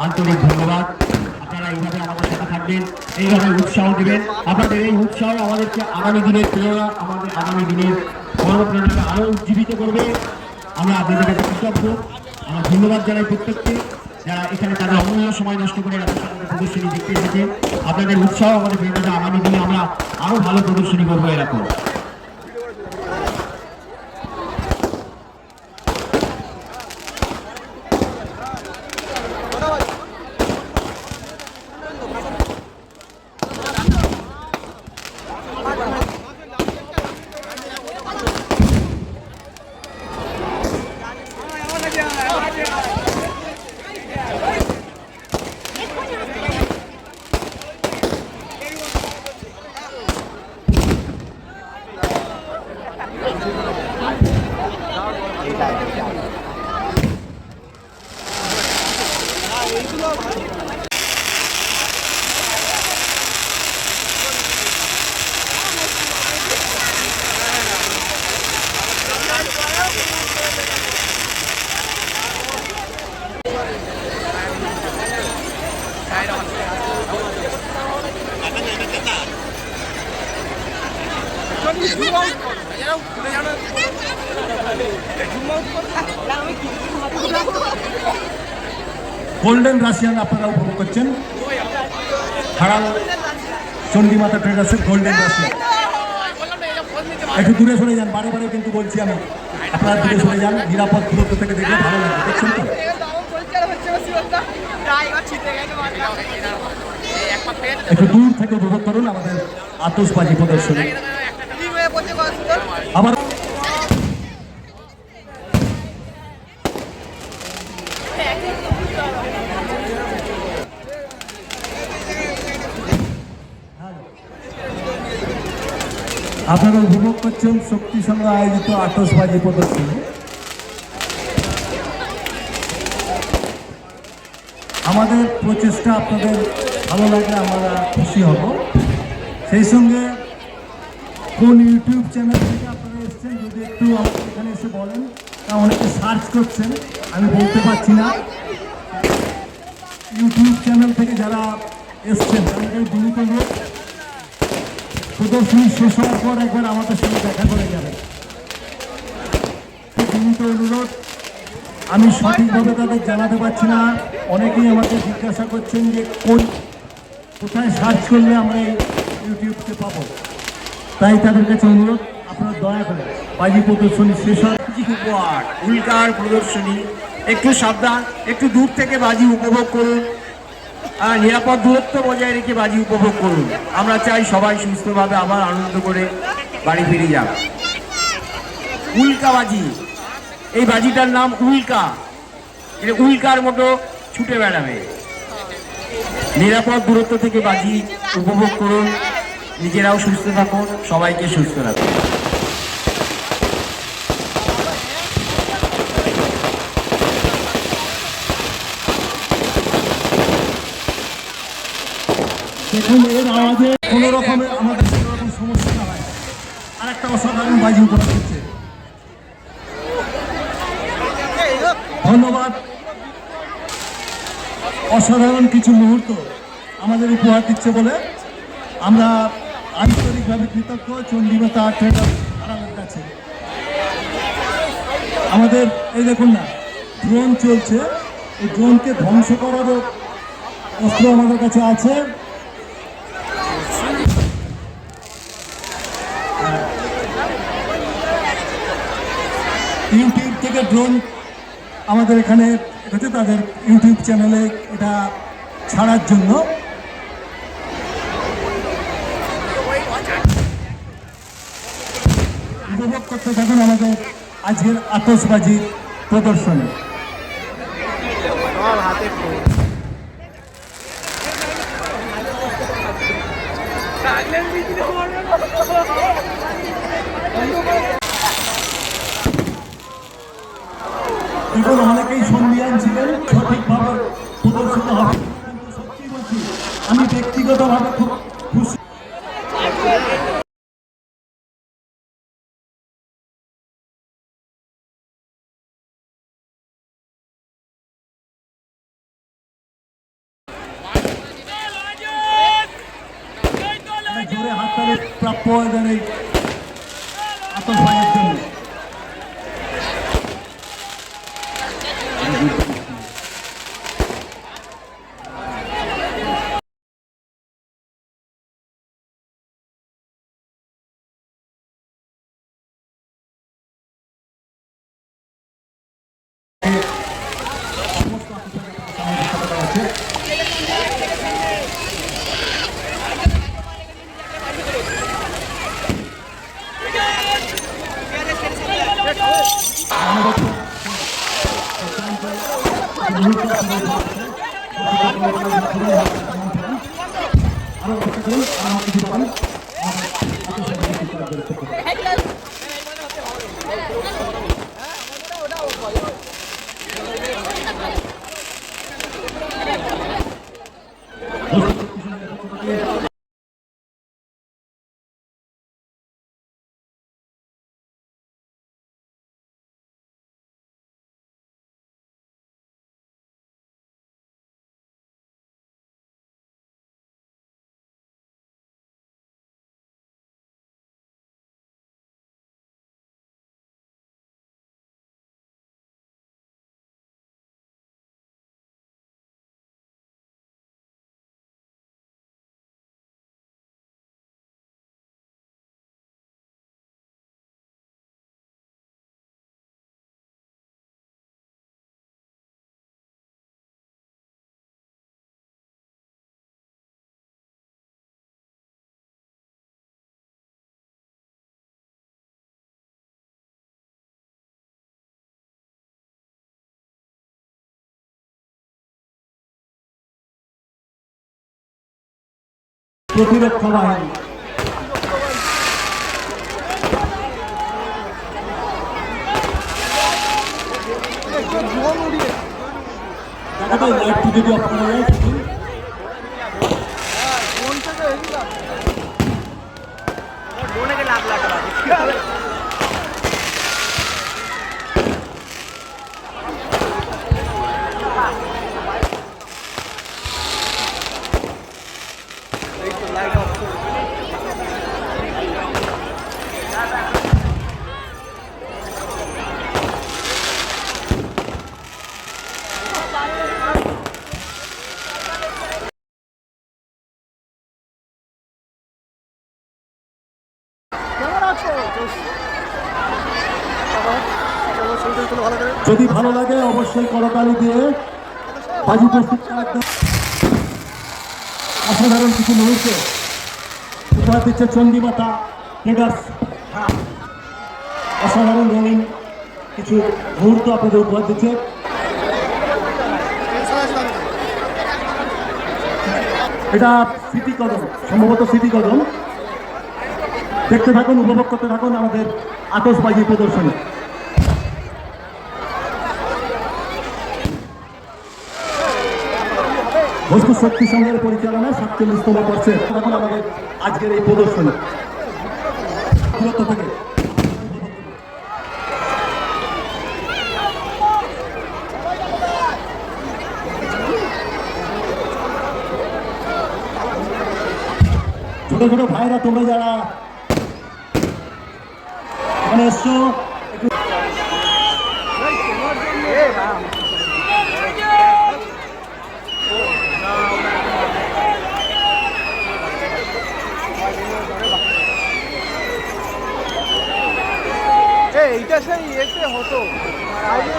আন্তরিক ধন্যবাদ। আপনারা এইভাবে আমাদের সাথে থাকবেন, এইভাবে উৎসাহ দেবেন। আপনাদের এই উৎসাহ আমাদেরকে আগামী দিনের প্রেরণা, আমাদের আগামী দিনের কর্মপ্রেরণাকে আরো উজ্জীবিত করবে। আমরা আপনাদের কাছে কৃতজ্ঞ। আমরা ধন্যবাদ জানাই প্রত্যেককে যারা এখানে তাদের অমূল্য সময় নষ্ট করে প্রদর্শনী দেখতে এসেছে। আপনাদের উৎসাহ আমাদের প্রেরণা, আগামী দিনে আমরা আরো ভালো প্রদর্শনী করবো এরকম। গোল্ডেন রাশিয়ান আপনারা উপভোগ করছেন। হারাল চণ্ডীমাতা ট্রেডার্সের গোল্ডেন রাশিয়ান। একটু দূরে সরে যান, বারে বারে কিন্তু বলছি আমি, আপনারা দূরে সরে যান, নিরাপদ দূরত্ব থেকে দেখলে ভালো লাগবে। দেখছেন তো? একটু দূর থেকে উপভোগ করুন আমাদের আতশবাজি প্রদর্শনী। আবার আপনারা উপভোগ করছেন শক্তি সঙ্গে আয়োজিত আতশবাজি প্রদর্শনী। আমাদের প্রচেষ্টা আপনাদের ভালো লাগলে আমরা খুশি হব। সেই সঙ্গে কোন ইউটিউব চ্যানেল থেকে আপনারা এসছেন যদি একটু আমাদের এখানে এসে বলেন, তা অনেকে সার্চ করছেন, আমি বলতে পারছি না। ইউটিউব চ্যানেল থেকে যারা এসছেন তাদেরকে বিনীত অনুরোধ, প্রদর্শনী শেষ হওয়ার পর একবার আমাদের সঙ্গে দেখা করে যাবেন। বিনীত অনুরোধ, আমি সঠিকভাবে তাদের জানাতে পারছি না। অনেকেই আমাকে জিজ্ঞাসা করছেন যে কোথায় সার্চ করলে আমরা এই ইউটিউবকে পাবো। তাই তাদের কাছে অনুরোধ, আপনারা দয়া করে বাজি প্রদর্শনী শেষ হয় উপহার উল্কার প্রদর্শনী, একটু সাবধান, একটু দূর থেকে বাজি উপভোগ করুন, নিরাপদ দূরত্ব বজায় রেখে বাজি উপভোগ করুন। আমরা চাই সবাই সুস্থভাবে আবার আনন্দ করে বাড়ি ফিরে যাক। উল্কা বাজি, এই বাজিটার নাম উল্কা। এটা উল্কার মতো ছুটে বেড়াবে। নিরাপদ দূরত্ব থেকে বাজি উপভোগ করুন, নিজেরাও সুস্থ থাকুন, সবাইকে সুস্থ রাখুন। দেখুন, এর আওয়াজে কোনো রকমের আমাদের কোনো রকম সমস্যা না হয়। আর একটা অসাধারণ বাজি উপহার দিচ্ছে। ধন্যবাদ। অসাধারণ কিছু মুহূর্ত আমাদের উপহার দিচ্ছে বলে আমরা আন্তরিকভাবে কৃতজ্ঞ চণ্ডীমাতা ট্রেডার্সের কাছে। আমাদের এই দেখুন না, ড্রোন চলছে, এই ড্রোনকে ধ্বংস করারও অস্ত্র আমাদের কাছে আছে। ইউটিউব থেকে ড্রোন আমাদের এখানে হচ্ছে, তাদের ইউটিউব চ্যানেলে এটা ছাড়ার জন্য। উপভোগ করতে থাকুন আমাদের আজকের আতশবাজি প্রদর্শনী। এখন অনেকেই সন্ধিয়ান ছিলেন, সঠিকভাবে প্রদর্শিত হবে। সত্যি বলছি, আমি ব্যক্তিগতভাবে খুব খুশি। করে হাততালি প্রাপ্য এদের এই আতঙ্কবাদের জন্য। প্রতিরক্ষা বাহিনী লাইটটি যদি অফ করা যায় যদি ভালো লাগে অবশ্যই করতালি দিয়ে বাজি প্রস্তুত করার অসাধারণ কিছু মুহূর্তে উপহার দিচ্ছে চণ্ডীমাতা ট্রেডার্স। অসাধারণ রঙিন কিছু মুহূর্ত আপনাদের উপহার দিচ্ছে। এটা স্মৃতি কদম, সম্ভবত স্মৃতি কদম। দেখতে থাকুন, উপভোগ করতে থাকুন আমাদের আতশবাজি প্রদর্শনী। ভোজপুর শক্তি সংঘের পরিচালনায় 47তম বর্ষে এখন আমাদের আজকের এই প্রদর্শনী দূরত্ব থেকে ছোট ছোট ভাইরা তোমরা যারা এখানে এসছো এইটা সেই ইয়েতে হতো আগে